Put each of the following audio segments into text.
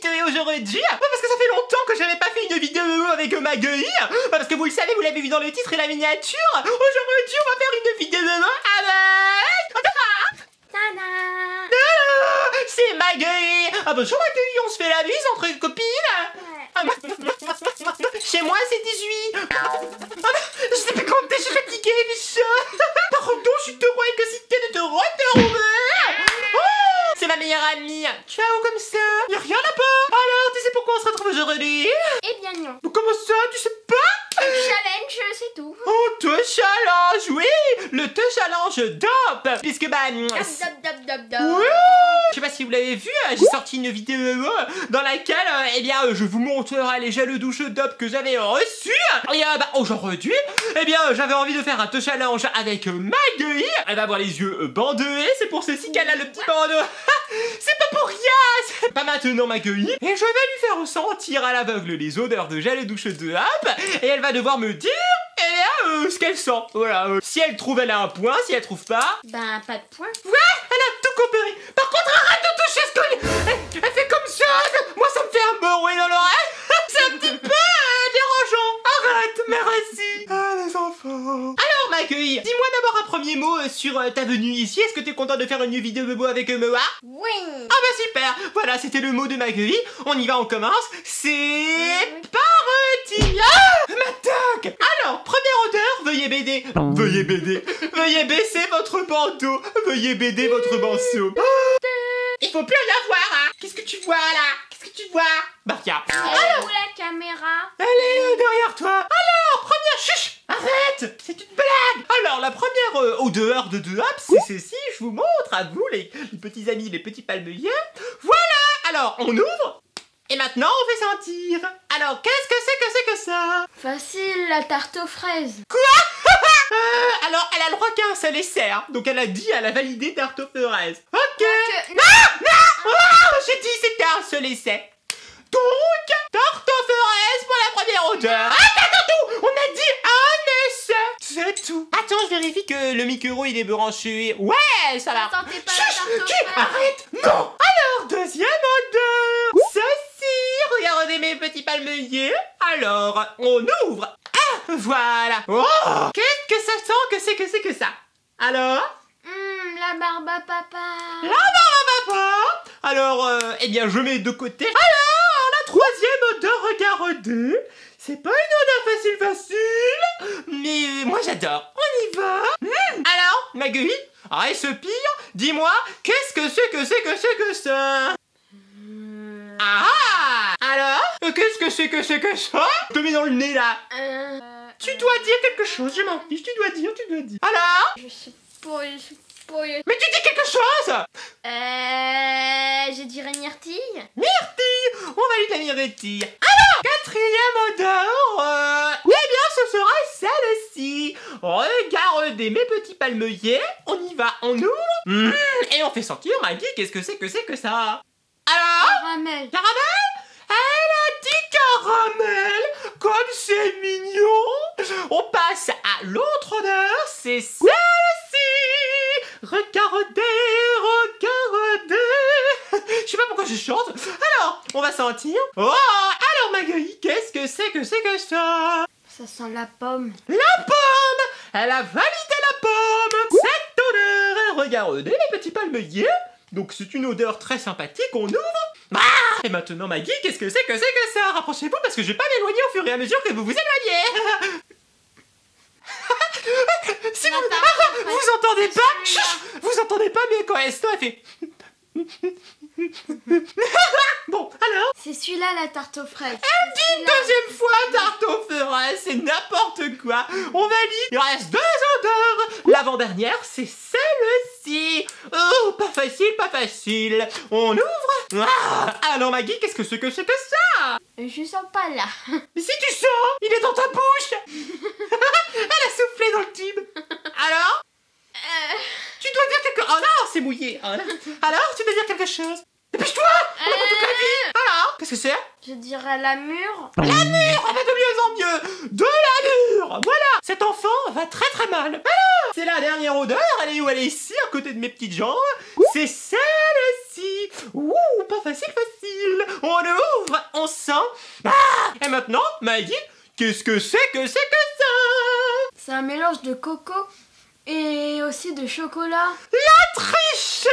vidéo aujourd'hui. Parce que ça fait longtemps que j'avais pas fait une vidéo avec Maggie. Parce que vous le savez, vous l'avez vu dans le titre et la miniature. Aujourd'hui, on va faire une vidéo avec... C'est Maggie. Ah bonjour Maggie, on se fait la bise entre copines. Chez moi c'est 18. Je sais pas compter, je suis fatiguée, bichon. Pardon, je suis trop excitée de te retrouver. C'est ma meilleure amie. Ciao comme ça. Y'a rien là-bas. Alors, tu sais pourquoi on se retrouve aujourd'hui? Eh bien non. Comment ça, tu sais pas? Challenge, c'est tout. Oh, te challenge, oui. Le te challenge DOP. Puisque bah... Dop. Ouais. Je sais pas si vous l'avez vu, j'ai sorti une vidéo dans laquelle, eh bien, je vous montrerai les gels douche DOP que j'avais reçus. Et bah, aujourd'hui, eh bien, j'avais envie de faire un te challenge avec Maggie. Elle va avoir les yeux bandés, c'est pour ceci qu'elle a le petit bandeau. C'est pas pour rien. C'est pas maintenant Maggie. Et je vais lui faire ressentir à l'aveugle les odeurs de gel douche DOP. Et elle va devoir me dire... ce qu'elle sent, voilà. Si elle trouve, elle a un point. Si elle trouve pas, Ben, pas de point. ouais, elle a tout compéré. Par contre, arrête de toucher ce collier. Elle fait comme ça. Moi, ça me fait un bruit dans l'oreille. C'est un petit peu dérangeant. Arrête, merci. Ah, les enfants. Alors, Maggie, dis-moi d'abord un premier mot sur ta venue ici. Est-ce que t'es content de faire une vidéo bobo avec moi? Oui. Ah bah super. Voilà, c'était le mot de Maggie. On y va, on commence. C'est parti. Ah, m'attaque. Alors, première odeur, veuillez BD. Veuillez BD. Veuillez baisser votre bandeau. Veuillez BD votre banceau. Il faut plus la voir, hein. Qu'est-ce que tu vois là? Qu'est-ce que tu vois? Maria. Elle est où la caméra? Elle est derrière toi. Alors, première... Chut. Arrête. C'est une blague. Alors, la première odeur de DOP, c'est ceci. Je vous montre à vous, les petits amis, les petits palmiers. Voilà. Alors, on ouvre. Et maintenant, on fait sentir. Alors, qu'est-ce que c'est que ça? Facile, la tarte aux fraises. Alors, elle a le droit qu'à un seul essai, hein. Donc, elle a dit, elle a validé tarte aux fraises. Ok. Oh, j'ai dit c'était un seul essai. Donc, tarte aux fraises pour la première odeur. Attends, on a dit un essai. C'est tout. Attends, je vérifie que le micro, il est branché. Ouais, ça va. Sentez pas la tarte aux fraises. Arrête. Non. Alors, deuxième odeur. Ceci, regardez mes petits palmiers. Alors, on ouvre. Ah, voilà. Oh, qu'est-ce que ça sent? Que c'est que ça? Alors? La barbe à papa. La barbe à papa. Alors, eh bien, je mets de côté. Alors, la troisième odeur, regardez. C'est pas une odeur facile, mais moi j'adore. On y va. Alors, Maggie, respire. Dis-moi, qu'est-ce que c'est que ça? Ah. Alors, qu'est-ce que c'est que ça? Je te mets dans le nez là. Tu dois dire quelque chose, je m'en fiche. Tu dois dire. Alors? Je sais pas. Mais tu dis quelque chose. Je dirais myrtille. Myrtille. On va lui donner myrtille. Alors, quatrième odeur, eh bien ce sera celle-ci. Regardez mes petits palmiers. On y va, on ouvre. Et on fait sentir, Maggie, qu'est-ce que c'est que ça? Alors? Caramel. Caramel? Elle a dit caramel. Comme c'est mignon. On passe à l'autre odeur, c'est celle-ci. Regardez. Je sais pas pourquoi je chante. Alors, on va sentir. Oh, alors Maggie, qu'est-ce que c'est que ça? Ça sent la pomme. La pomme. Elle a validé la pomme. Cette odeur, regardez les petits palmiers. Donc c'est une odeur très sympathique, on ouvre. Et maintenant Maggie, qu'est-ce que c'est que ça? Rapprochez-vous parce que je vais pas m'éloigner au fur et à mesure que vous vous éloignez. Si vous entendez pas, vous entendez pas, mais quand Esto elle fait... Bon, alors? C'est celui-là la tarte aux fraises. Elle dit une deuxième fois tarte aux fraises, c'est n'importe quoi. On valide. Il reste deux odeurs. L'avant-dernière, c'est celle-ci. Oh, pas facile. On ouvre. Alors Maggie, qu'est-ce que c'est que ça? Je sens pas là. Mais si tu sens, il est dans ta bouche. Elle a soufflé dans le tube. Alors? Tu dois dire quelque... Oh non, c'est mouillé. Oh, alors, tu dois dire quelque chose. Dépêche-toi. On a pas toute la vie. Alors, qu'est-ce que c'est? Je dirais la mûre. La mûre. Ah bah de mieux en mieux. De la mûre. Voilà. Cet enfant va très mal. Alors, c'est la dernière odeur. Elle est où? Elle est ici, à côté de mes petites jambes. C'est celle-ci. Maggie. Ouh, pas facile, facile. On ouvre, on sent. Ah, et maintenant, Maggie, qu'est-ce que c'est que ça? C'est un mélange de coco et aussi de chocolat. La tricheuse!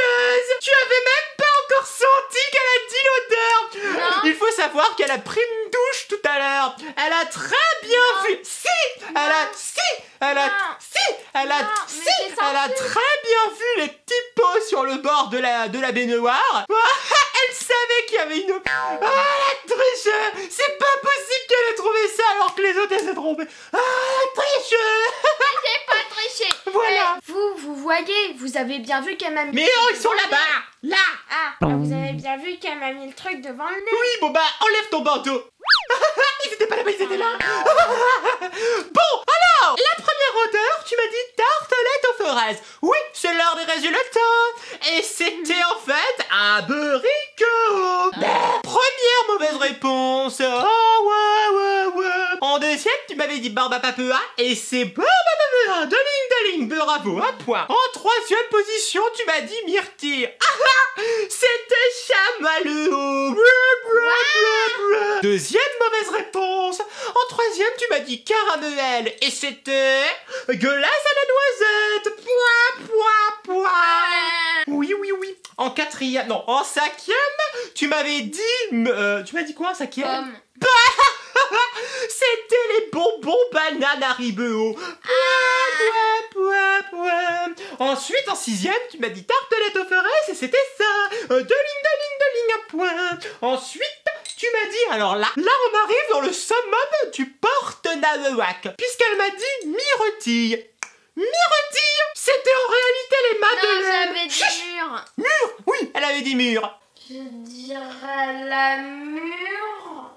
Tu avais même pas encore senti qu'elle a dit l'odeur! Non. Il faut savoir qu'elle a pris une douche tout à l'heure. Elle a très bien vu. Si! Elle a. Si! Elle a. Non. Si! Elle a. Non, mais Si! j'ai Elle a senti. très bien vu les petits pots sur le bord de la baignoire. Elle savait qu'il y avait une. Ah, la tricheuse! C'est pas possible qu'elle ait trouvé ça alors que les autres elles s'est trompées. Ah, la tricheuse! J'ai pas triché. Voilà. Vous voyez, vous avez bien vu qu'elle m'a mis. Mais le non, truc ils sont devant le là-bas! nez. Là! Ah, vous avez bien vu qu'elle m'a mis le truc devant le nez. Oui, bon bah, enlève ton bandeau. Ils étaient pas là-bas, ils étaient là. Bon, alors, la première odeur, tu m'as dit tartelette aux fraises. Oui, c'est l'heure des résultats. Et c'était en fait un burrito. Première mauvaise réponse. Oh, ouais. En deuxième, tu m'avais dit barbe à papua. Et c'est barbe à papua. De ligne, bravo, un point. En troisième position, tu m'as dit myrtille. C'était chamallow. Deuxième mauvaise réponse. En troisième, tu m'as dit caramel. Et c'était glace à la noisette. Point. Oui. En quatrième, non, en cinquième, tu m'avais dit... tu m'as dit quoi en cinquième? Pomme. C'était les bonbons bananes Haribo. Ensuite, en sixième, tu m'as dit tartelette aux fraises et c'était ça. Deux lignes, un point. Ensuite, tu m'as dit, alors là, on arrive dans le summum du porte-nawak, puisqu'elle m'a dit myrtille. Myrtille, c'était en réalité les Non, madeleines. j'avais dit mûr. Mûr, oui, elle avait dit mûr. Je dirais la mûre.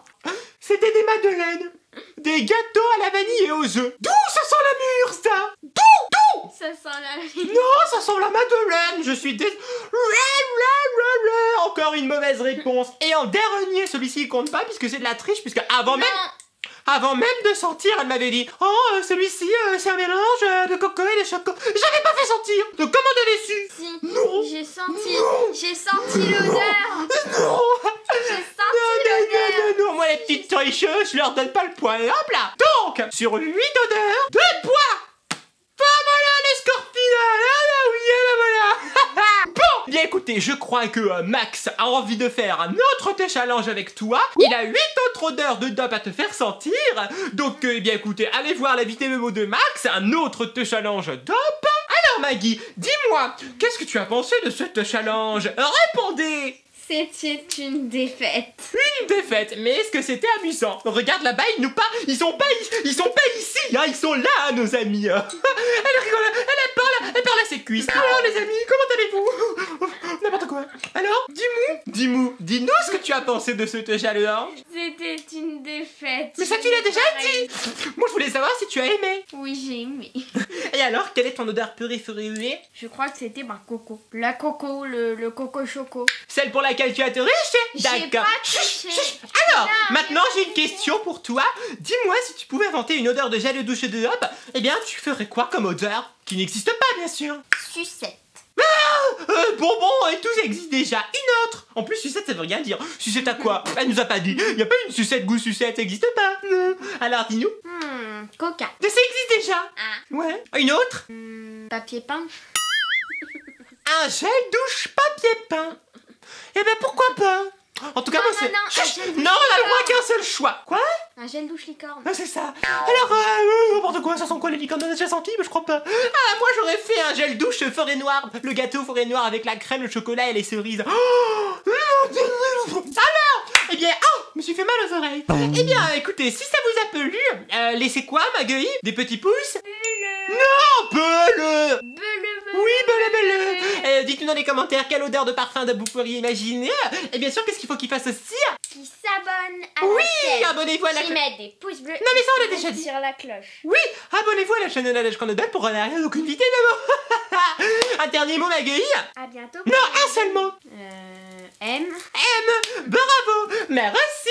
C'était des madeleines. Des gâteaux à la vanille et aux œufs. D'où ça sent la mûre, ça? D'où? Ça sent la mûre. Non, ça sent la madeleine. Je suis Encore une mauvaise réponse. Et en dernier, celui-ci il compte pas puisque c'est de la triche, puisque avant même de sortir, elle m'avait dit « Oh, celui-ci, c'est un mélange de coco et de chocolat. » J'avais pas fait sentir. Donc comment t'avais su? Si. Non. J'ai senti l'odeur. Non. J'ai senti l'odeur. Non, moi les petites tricheuses, je leur donne pas le point. Et hop là. Donc, sur 8 odeurs, 2 points. Voilà les scorpionnes. Ah oui, voilà. Bon, bien écoutez, je crois que Max a envie de faire un autre challenge avec toi. Il a 8 autres odeurs de dope à te faire sentir. Donc, bien écoutez, allez voir la vidéo de Max, un autre challenge dope. Alors Maggie, dis-moi, qu'est-ce que tu as pensé de ce challenge? Répondez. C'était une défaite. Une défaite, mais est-ce que c'était amusant? Regarde là-bas, ils sont pas ici, hein, ils sont là, nos amis. Elle rigole, elle parle à ses cuisses. Alors les amis, comment allez-vous? N'importe quoi. Alors, dis-nous ce que tu as pensé de ce challenge. C'était une défaite. Mais ça tu l'as déjà dit. Moi je voulais savoir si tu as aimé. Oui, j'ai aimé. Et alors, quelle est ton odeur préférée? Je crois que c'était ma coco. La coco, le coco choco. Celle pour laquelle tu as triché? J'ai D'accord. pas triché. Alors, Non, maintenant mais j'ai une question pour toi. Dis-moi, si tu pouvais inventer une odeur de gel de douche et de hop, eh bien tu ferais quoi comme odeur? Qui n'existe pas, bien sûr. Sucette. Bonbon et tout, ça existe déjà. Une autre. En plus, sucette, ça veut rien dire. Sucette à quoi? Elle nous a pas dit. Y a pas une sucette goût sucette, ça existe pas. Non. Alors, dis-nous. Coca. Ça existe déjà. Ah. Ouais. Une autre? Papier peint. Un gel douche papier peint. Eh ben pourquoi pas? En tout cas, moi c'est... Non, un gel douche non, on a le droit licorne. qu'un seul choix. Quoi? Un gel douche licorne. Ah, c'est ça. Alors, n'importe quoi, ça sent quoi les licornes? On a déjà senti? Mais je crois pas. Ah, moi j'aurais fait un gel douche forêt noire. Le gâteau forêt noire avec la crème, le chocolat et les cerises. Oh, alors, eh bien, je me suis fait mal aux oreilles. Eh bien, écoutez, si ça vous a plu, laissez quoi, Maggie? Des petits pouces? Non, belle. Oui, belle. Dites-nous dans les commentaires quelle odeur de parfum vous pourriez imaginer. Et bien sûr, qu'est-ce qu'il faut qu'il fasse aussi? Qui s'abonne à Oui, la chaîne. abonnez-vous à la Qui chaîne. met des pouces bleus. Non, mais ça, on l'a et qui déjà met dit. sur la cloche. Oui, abonnez-vous à la chaîne de Nadège Cornodal pour n'arriver à aucune vidéo d'abord. Un dernier mot, Maggie? À bientôt. Non, un seul mot. M. Bravo. Merci.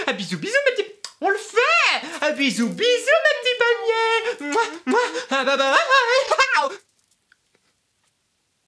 Un bisou, bisou, mes petits... On le fait. Un bisou, bisou, mes petits palmiers. Moi. Bye bye.